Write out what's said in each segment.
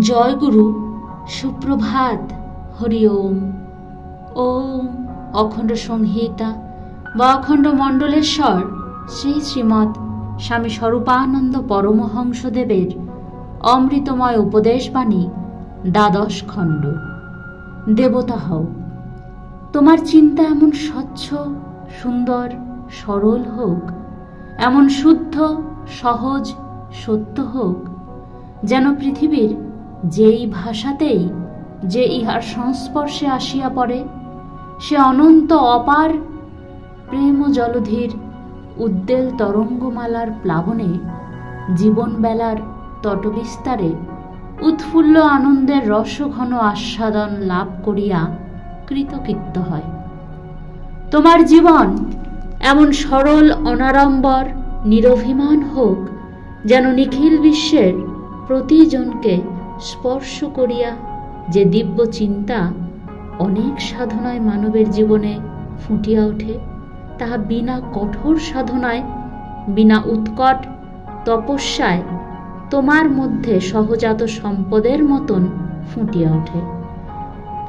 জয় গুরু, সুপ্রভাত, হরি ওম। ওম অখণ্ড সংহিতা বা অখণ্ড মণ্ডলেশ্বর শ্রী শ্রীমৎ স্বামী স্বরূপানন্দ পরমহংসদেবের অমৃতময় উপদেশবাণী, দ্বাদশ খণ্ড। দেবতা হও। তোমার চিন্তা এমন স্বচ্ছ, সুন্দর, সরল হোক, এমন শুদ্ধ, সহজ, সত্য হোক, যেন পৃথিবীর যেই ভাষাতেই যে ইহার সংস্পর্শে আসিয়া পড়ে, সে অনন্ত অপার প্রেম জলধির উদ্বেল তরঙ্গমালার প্লাবনে জীবনবেলার তটবিস্তারে উৎফুল্ল আনন্দের রসঘন আস্বাদন লাভ করিয়া কৃতকৃত্য হয়। তোমার জীবন এমন সরল, অনাড়ম্বর, নিরভিমান হোক, যেন নিখিল বিশ্বের প্রতিজনকে স্পর্শ করিয়া যে দিব্য চিন্তা অনেক সাধনায় মানবের জীবনে ফুটিয়া ওঠে, তাহা বিনা কঠোর সাধনায়, বিনা উৎকট তপস্যায় তোমার মধ্যে সহজাত সম্পদের মতন ফুটিয়া ওঠে।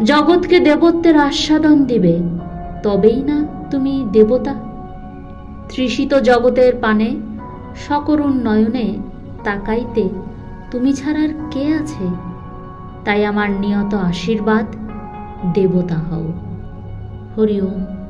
জগৎকে দেবত্বের আস্বাদন দিবে, তবেই না তুমি দেবতা। তৃষিত জগতের পানে সকরুণ নয়নে তাকাইতে তুমি ছাড়া আর কে আছে? তাই আমার নিয়ত আশীর্বাদ, দেবতা হও। হরি ওম।